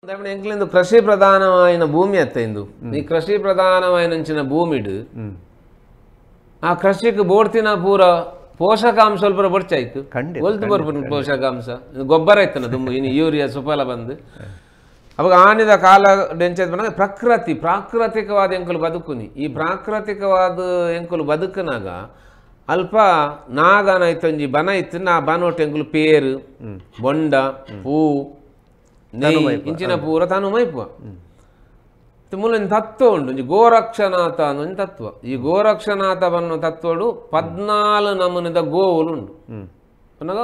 ಎಂಕ್ಲಿಂದು ಕೃಷಿ ಪ್ರಧಾನವಾಯಿನ ಭೂಮಿ ಅತ್ತೈಂದು ಈ ಕೃಷಿ ಪ್ರಧಾನವಾಯಿನ ಭೂಮಿಡು ಆ ಕೃಷಿಗೆ ಬೋಡ್ತಿನ ಪೂರ ಪೋಷಕಾಂಶ ಪೂರ ಬಡ್ಚಾಯ್ತು ಒಲ್ತು ಬರ್ಬೋದು ಪೋಷಕಾಂಶ ಗೊಬ್ಬರ ಇತ್ತನ ತುಂಬ ಇನ್ನು ಯೂರಿಯಾ ಸುಫಲ ಬಂದು ಅವಾಗ ಆನಿದ ಕಾಲ ಡೆಂಚದ ಬಂದಾಗ ಪ್ರಾಕೃತಿಕವಾದ ಎಂಕುಲು ಬದುಕುನಿ ಈ ಪ್ರಾಕೃತಿಕವಾದ ಎಂಕುಲು ಬದುಕನಾಗ ಅಲ್ಪ ನಾಗನಾಯ್ತೊಂಜಿ ಬನ ಇತ್ತು ನಾ ಬನೊಟ್ಟು ಎಂಕುಲು ಪೇರು ಬೊಂಡ ಪೂ ಇಂಚಿನ ಪೂರ ತಾನು ಮೈಪುವ ಮೂಲನ್ ತತ್ವ ಉಂಟು ಗೋರಕ್ಷನಾಥ ಅನ್ನೋ ತತ್ವ ಈ ಗೋರಕ್ಷನಾಥ ಅನ್ನೋ ತತ್ವಡು 14 ನಮೂನೆದ ಗೋವುಲು ಉಂಟು ಪುನಗ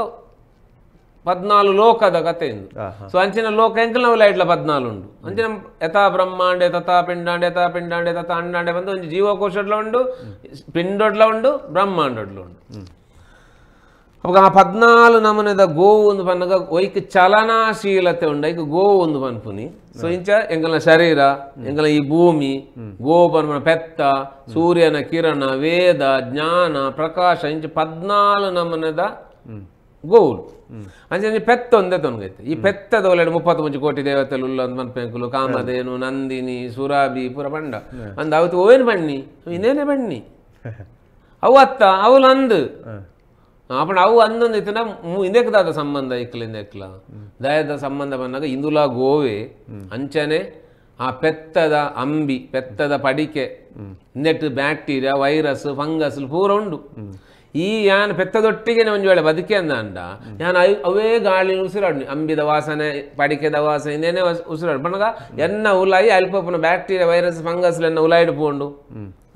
14 ಲೋಕದ ಕಥೆ ಇಂದು ಸೊ ಅಂಚಿನ ಲೋಕ ಎಂಕಲ್ ನಾವು ಲೈಟ್ಲ 14 ಉಂಟು ಅಂಚಿನ ಯಥಾ ಬ್ರಹ್ಮಾಂಡೆ ತಥಾ ಪಿಂಡಾಂಡೆ ಯಥಾ ಪಿಂಡಾಂಡೆ ತಥಾ ಅಂಡಾಂಡೆ ಬಂದು ಒಂದು ಜೀವಕೋಶಡ್ಲ ಉಂಟು ಪಿಂಡೊಡ್ಲ ಉಂಟು ಬ್ರಹ್ಮಾಂಡೊಡ್ಲ ಉಂಟು ಅವಾಗ ಆ 14 ನಮೂನೆದ ಗೋವು ಒಂದು ಪನ್ನಗ ಒಯ್ಕ್ ಚಲನಾಶೀಲತೆ ಉಂಡ ಈಗ ಗೋವು ಒಂದು ಪನ್ಪುನಿ ಸೊ ಇಂಚ ಎಂಗಲ ಶರೀರ ಎಂಗಲ ಈ ಭೂಮಿ ಗೋಪನ ಪೆತ್ತ ಸೂರ್ಯನ ಕಿರಣ ವೇದ ಜ್ಞಾನ ಪ್ರಕಾಶ ಇಂಚ 14 ನಮೂನೆದ ಗೋವುಲು ಅಂಚೆ ಪೆತ್ತ ಒಂದೇ ತೊನಗೈತೆ ಈ ಪೆತ್ತದ ಒಳ್ಳೆ 33 ಕೋಟಿ ದೇವತೆಲು ಉಲ್ಲ ಒಂದು ಮನ್ಪೆಂಕುಲು ಕಾಮಧೇನು ನಂದಿನಿ ಸುರಾಬಿ ಪುರ ಬಂಡ ಅಂದ ಅವತ್ತು ಓವೇನು ಬಣ್ಣಿ ಇನ್ನೇನೆ ಬಣ್ಣಿ ಅವು ಅತ್ತ ಅವಳು ಅಂದು ಅಪ್ಪಣ ಅವು ಅಂದೊಂದು ಇತ್ತನ ಇಂದೆಕ್ದಾದ ಸಂಬಂಧ ಇಕ್ಲಿಂದ ಇಕ್ಲ ದಯದ ಸಂಬಂಧ ಬಂದಾಗ ಇಂದುಲ ಗೋವೆ ಅಂಚನೆ ಆ ಪೆತ್ತದ ಅಂಬಿ ಪೆತ್ತದ ಪಡಿಕೆ ನೆಟ್ ಬ್ಯಾಕ್ಟೀರಿಯಾ ವೈರಸ್ ಫಂಗಸ್ ಪೂರ ಉಂಡು ಈ ಯಾನ್ ಪೆತ್ತದೊಟ್ಟಿಗೆ ಒಂದು ವೇಳೆ ಬದುಕೆ ಅಂದ ಯಾನ್ ಅವೇ ಗಾಳಿ ಉಸಿರಾಡ್ನಿ ಅಂಬಿದ ವಾಸನೆ ಪಡಿಕೆದ ವಾಸನೆ ಇನ್ನೇನೆ ಉಸಿರಾಡು ಬಣ್ಣಗ ಎನ್ನ ಉಲಾಯಿ ಅಲ್ಪ ಬ್ಯಾಕ್ಟೀರಿಯಾ ವೈರಸ್ ಫಂಗಸ್ ಎನ್ನ ಉಲಾಯಿಡು ಪೋಂಡು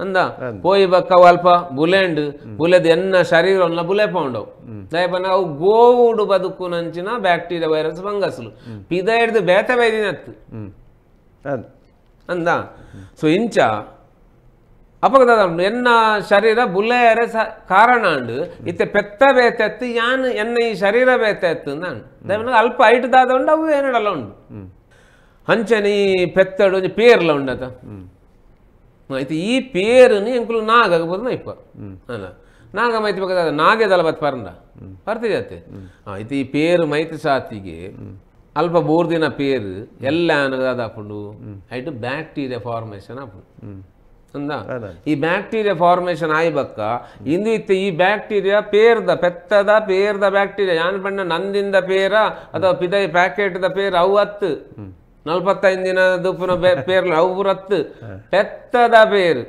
ಅಂದ ಪೋಯಿ ಬಕ್ಕ ಅಲ್ಪ ಬುಲೆಂಡ್ ಬುಲೆದ ಎನ್ನ ಶರೀರ ಬುಲೆ ಪೌಂಡವು ದಯಪನ ಅವು ಗೋವುಡು ಬದುಕು ನಂಚಿನ ಬ್ಯಾಕ್ಟೀರಿಯಾ ವೈರಸ್ ಫಂಗಸ್ಲು ಪಿದ ಹಿಡ್ದು ಬೇತ ಬೈದಿನತ್ತು ಅಂದ ಸೊ ಇಂಚ ಅಪಗದ ಎನ್ನ ಶರೀರ ಬುಲೆಯರೆ ಕಾರಣ ಅಂಡು ಇತ್ತೆ ಪೆತ್ತ ಬೇತೆತ್ತು ಯಾನ್ ಎನ್ನ ಈ ಶರೀರ ಬೇತೆತ್ತು ನಾನು ದಯಪನ ಅಲ್ಪ ಐಟ್ ದಾದ ಉಂಡು ಅವು ಏನಡಲ್ಲ ಉಂಡು ಹಂಚನಿ ಪೆತ್ತಡು ಪೇರ್ಲ ಉಂಡತ అయితే ఈ పేరుని ఎంకులు నాగకపోతే అయిపో అలా నాగమైతే ಬೇಕಾದ ನಾಗೆದಲ್ಲ ಬತ್ ಪರಂಡ ಬರ್ತಿದತ್ತೆ అయితే ಈ పేరు మైతి ಸಾತಿಗೆ ಅಲ್ಪ ಬೋರ್ದಿನ పేరు ಎಲ್ಲ ಅನ್ನಗದ ಅಪ್ಪುಂಡು ಐಟು ಬ್ಯಾಕ್ಟೀರಿಯಾ ಫಾರ್ಮೇಷನ್ ಅಪ್ಪು ಅಂದ ಈ ಬ್ಯಾಕ್ಟೀರಿಯಾ ಫಾರ್ಮೇಷನ್ ಆಯ್ಬಕ್ಕ ಇಂದು ಇತ್ತೆ ಈ ಬ್ಯಾಕ್ಟೀರಿಯಾ ಪೆತ್ತದ ಪೇರ್ದ ಬ್ಯಾಕ್ಟೀರಿಯಾ ಯಾನ್ ಬಣ್ಣ ನಂದಿಂದ ಪೇರ ಅಥವಾ ಪಿದೈ ಪ್ಯಾಕೆಟ್ದ ಪೇರ ಅವು 45 ದಿನದ ಪೇರ್ಲ ಅವು ಪುರತ್ತು ಪೆತ್ತದ ಪೇರು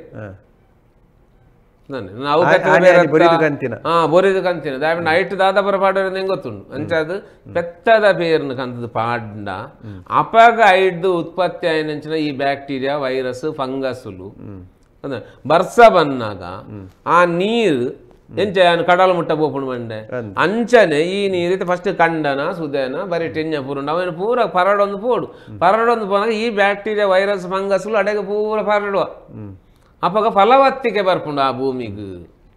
ಬೊರಿದು ಕಂತಿನ ದಾಯ್ ಐಟ್ ದಾದ ಪುರ ಪಾಡೋರು ಹೆಂಗೆ ಗೊತ್ತುಂಡು ಅಂಚದು ಪೆತ್ತದ ಪೇರ್ನ ಕಂತದ ಪಾಡ್ಡ ಅಪಗ ಐಡ್ದು ಉತ್ಪತ್ತಿ ಆಯ್ನಂಚಿನ ಈ ಬ್ಯಾಕ್ಟೀರಿಯಾ ವೈರಸ್ ಫಂಗಸ್ಲು ಬರ್ಸ ಬನ್ನಾಗ ಆ ನೀರು ಎಂಚ ಕಡಲ ಮುಟ್ಟ ಬೋಪುಂಡು ಮಂಡೆ ಅಂಚನೆ ಈ ನೀರು ಫಸ್ಟ್ ಕಂಡನ ಸುದನ ಬರೀ ಟೆಂಜ ಪೂರುಂಡು ಅವನು ಪೂರ ಪರಡೊಂದು ಪೋನಾಗ ಈ ಬ್ಯಾಕ್ಟೀರಿಯಾ ವೈರಸ್ ಫಂಗಸ್ಲು ಅಡೆಗೆ ಪೂರ ಪರಡುವ ಅಪ್ಪಗ ಫಲವತ್ತಿಗೆ ಬರ್ಪುಂಡು ಆ ಭೂಮಿಗೆ